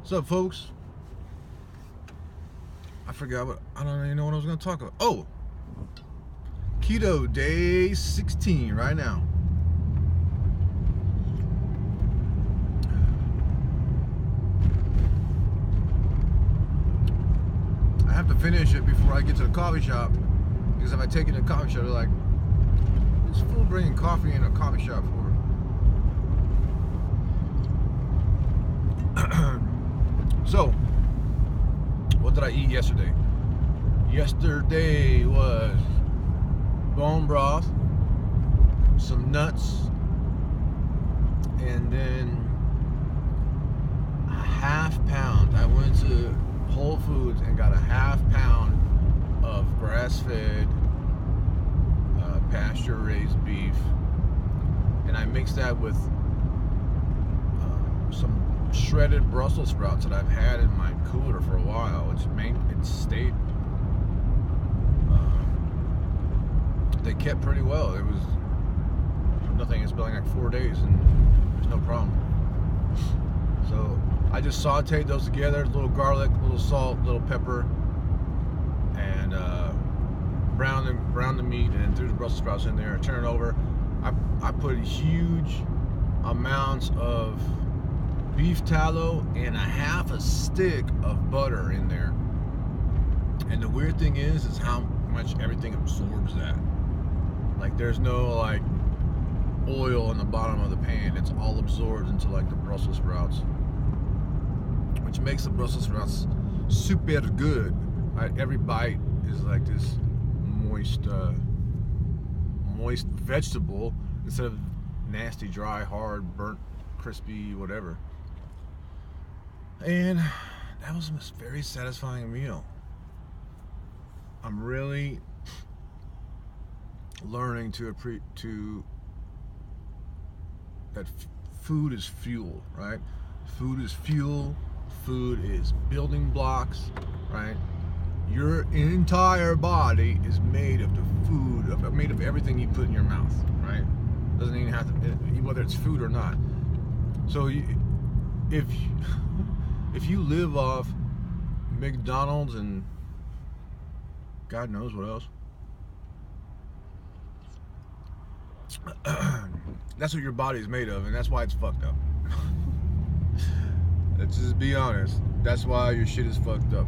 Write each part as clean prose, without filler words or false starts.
What's up, folks? I don't even know what I was going to talk about. Oh, Keto Day 16 right now. I have to finish it before I get to the coffee shop, because if I take it to the coffee shop, they're like, this fool bringing coffee in a coffee shop for? So, what did I eat yesterday? Yesterday was bone broth, some nuts, and then a half pound. I went to Whole Foods and got a half pound of grass-fed, pasture-raised beef, and I mixed that with some shredded Brussels sprouts that I've had in my cooler for a while, which it stayed. They kept pretty well. It was nothing. It's been like 4 days, and there's no problem. So I just sauteed those together: a little garlic, a little salt, a little pepper, and browned the meat, and then threw the Brussels sprouts in there. Turn it over. I put huge amounts of beef tallow and a half a stick of butter in there. And the weird thing is how much everything absorbs that. Like, there's no like oil in the bottom of the pan. It's all absorbed into like the Brussels sprouts, which makes the Brussels sprouts super good. Right? Every bite is like this moist vegetable instead of nasty, dry, hard, burnt, crispy, whatever. And that was a very satisfying meal. I'm really learning that food is fuel, right? Food is fuel. Food is building blocks, right? Your entire body is made of the food, made of everything you put in your mouth, right? Doesn't even have to, whether it's food or not. So if you live off McDonald's and God knows what else, that's what your body's made of, and that's why it's fucked up. Let's just be honest. That's why your shit is fucked up.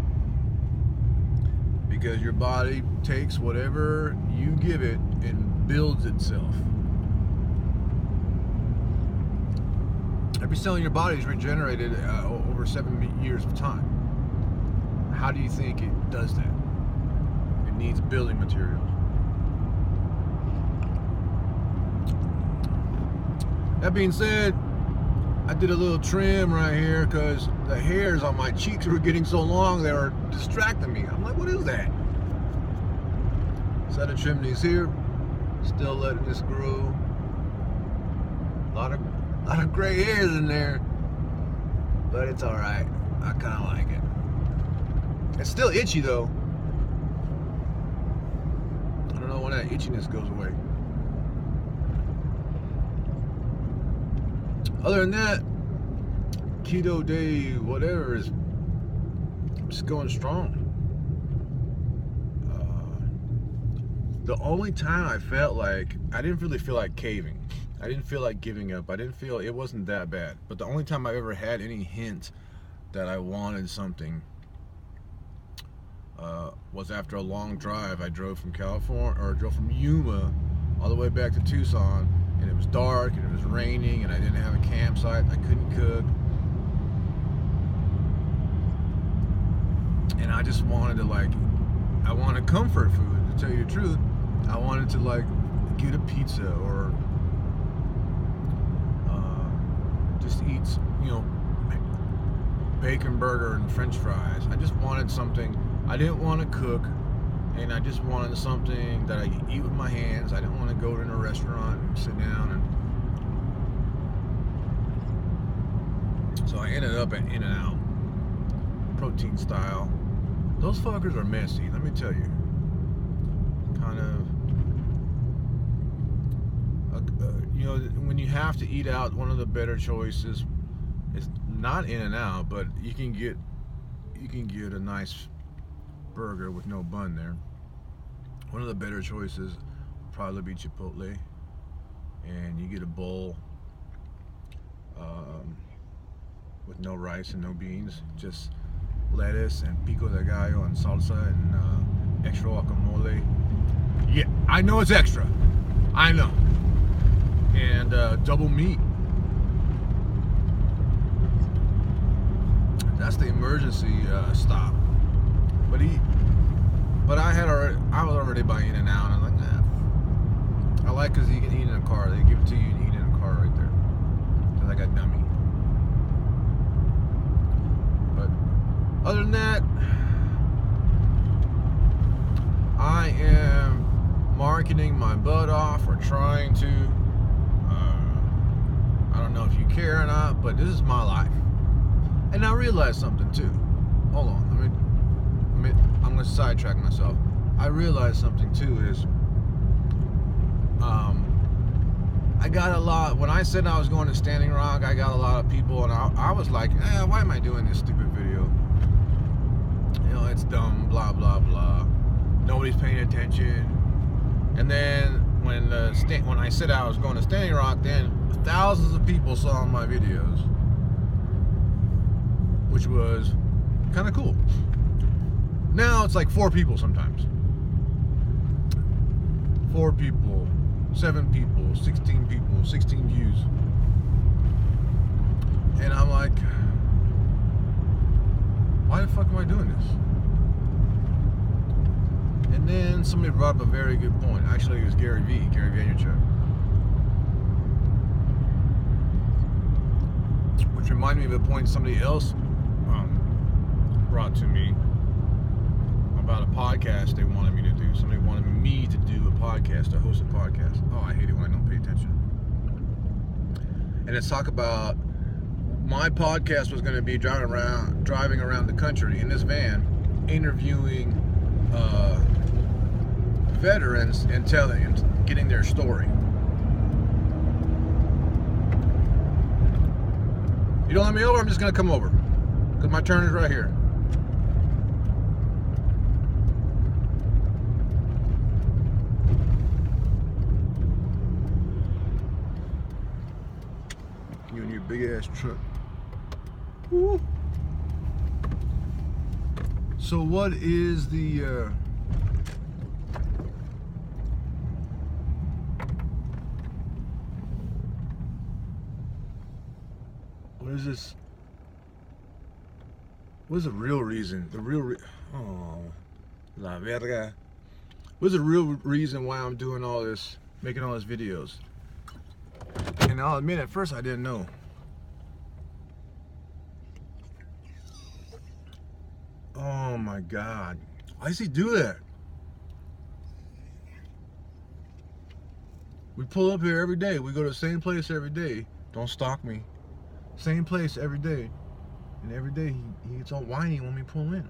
Because your body takes whatever you give it and builds itself. Every cell in your body is regenerated over 7 years of time. How do you think it does that? It needs building materials. That being said, I did a little trim right here because the hairs on my cheeks were getting so long they were distracting me. I'm like, what is that? So I had to trim these here. Still letting this grow. A lot of gray hairs in there, but it's all right. I kind of like it. It's still itchy though. I don't know when that itchiness goes away. Other than that, Keto Day, whatever, is just going strong. The only time I felt like, I didn't really feel like caving. I didn't feel like giving up. It wasn't that bad. But the only time I ever had any hint that I wanted something was after a long drive. I drove from Yuma all the way back to Tucson, and it was dark, and it was raining, and I didn't have a campsite. I couldn't cook. And I just wanted to I wanted comfort food, to tell you the truth. I wanted to get a pizza or just eat, bacon burger and french fries. I just wanted something. I didn't want to cook, and I just wanted something that I could eat with my hands. I didn't want to go to a restaurant and sit down. And so I ended up at In-N-Out, protein style. Those fuckers are messy, let me tell you. Kind of, when you have to eat out, one of the better choices is not In-N-Out, but you can get a nice burger with no bun there. One of the better choices would probably be Chipotle, and you get a bowl with no rice and no beans, just lettuce and pico de gallo and salsa and extra guacamole. Yeah, I know it's extra. I know. And double meat. That's the emergency stop. But I was already by In-N-Out, and I'm like, nah. I like because you can eat in a car. They give it to you and eat in a car right there. Cause I got dummy. But other than that, I am marketing my butt off or trying to. I don't know if you care or not, but this is my life. And I realized something too. Hold on, I'm gonna sidetrack myself. I realized something too is, I got a lot, when I said I was going to Standing Rock, I got a lot of people, and I was like, why am I doing this stupid video? You know, it's dumb, blah, blah, blah. Nobody's paying attention. And then when I said I was going to Standing Rock, then thousands of people saw my videos, which was kind of cool. Now it's like 4 people sometimes. 4 people, 7 people, 16 people, 16 views. And I'm like, why the fuck am I doing this? And then somebody brought up a very good point. Actually, it was Gary Vaynerchuk. Which reminded me of a point somebody else brought to me about a podcast they wanted me to do. Somebody wanted me to do a podcast, to host a podcast. Oh, I hate it when I don't pay attention. And let's talk about, my podcast was going to be driving around the country in this van, interviewing veterans and getting their story. You don't let me over, I'm just going to come over, because my turn is right here. You and your big ass truck. Woo. So what is the what is this? What's the real reason? La verga. What's the real reason why I'm doing all this, making all these videos? And I'll admit, at first I didn't know. Oh my God. Why does he do that? We pull up here every day. We go to the same place every day. Don't stalk me. Same place every day. And every day he gets all whiny when we pull in.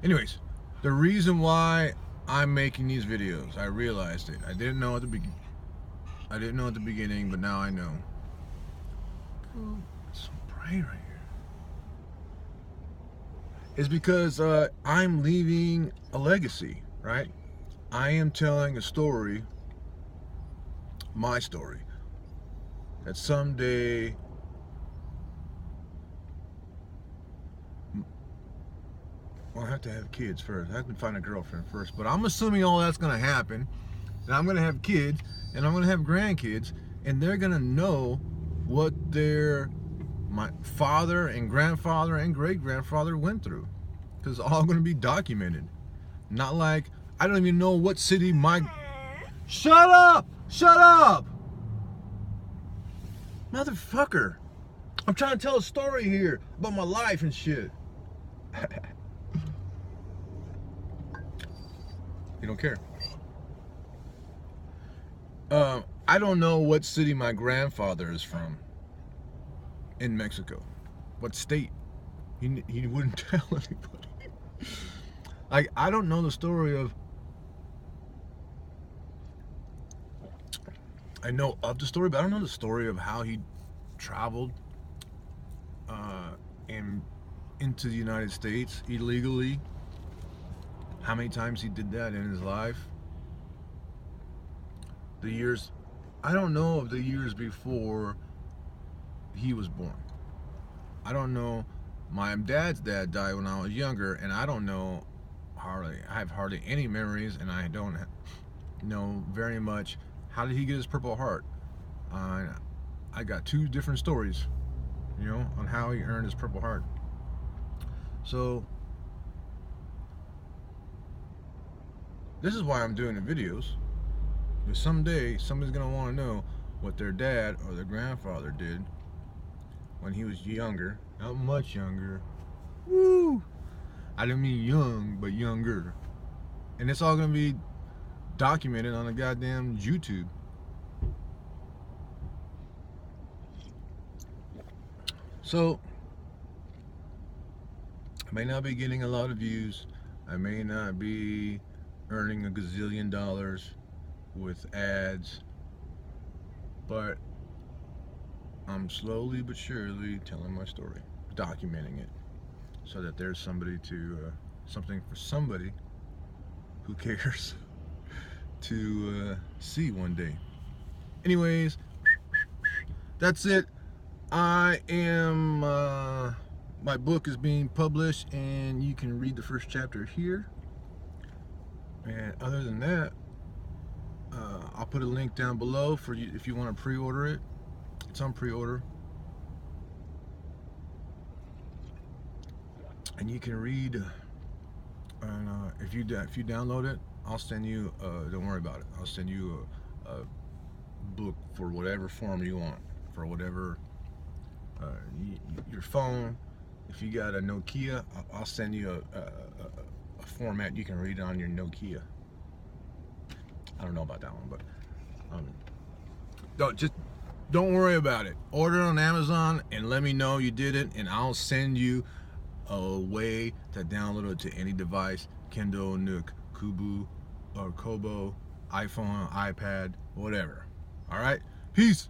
Anyways, the reason why I'm making these videos, I realized it. I didn't know at the beginning, but now I know. It's so bright right here. It's because I'm leaving a legacy, right? I am telling a story, my story, that someday well, I have to have kids first. I have to find a girlfriend first. But I'm assuming all that's going to happen, and I'm going to have kids, and I'm going to have grandkids, and they're going to know what my father and grandfather and great-grandfather went through. Because it's all going to be documented. Not like, I don't even know what city my... Shut up! Shut up! Motherfucker. I'm trying to tell a story here about my life and shit. You don't care. I don't know what city my grandfather is from in Mexico. What state? He wouldn't tell anybody. Like, I don't know the story of... I know of the story, but I don't know the story of how he traveled and into the United States illegally. How many times he did that in his life? The years, I don't know of the years before he was born. I don't know. My dad's dad died when I was younger, and I don't know hardly. I have hardly any memories, and I don't know very much. How did he get his Purple Heart? I got two different stories, on how he earned his Purple Heart. So this is why I'm doing the videos. Because someday somebody's gonna want to know what their dad or their grandfather did when he was younger. Not much younger. Woo! I didn't mean young, but younger. And it's all gonna be documented on the goddamn YouTube. So I may not be getting a lot of views. I may not be earning a gazillion dollars with ads, but I'm slowly but surely telling my story, documenting it, so that there's something for somebody who cares to see one day. Anyways, that's it. I am, my book is being published, and you can read the first chapter here. And other than that, I'll put a link down below for you if you want to pre-order it. It's on pre-order, and you can read. And if you download it, I'll send you. Don't worry about it. I'll send you a book for whatever form you want, for whatever your phone. If you got a Nokia, I'll send you a format you can read it on your Nokia. I don't know about that one, but don't worry about it. Order it on Amazon and let me know you did it, and I'll send you a way to download it to any device: Kindle, Nook, Kubu, or Kobo, iPhone, iPad, whatever. All right, peace.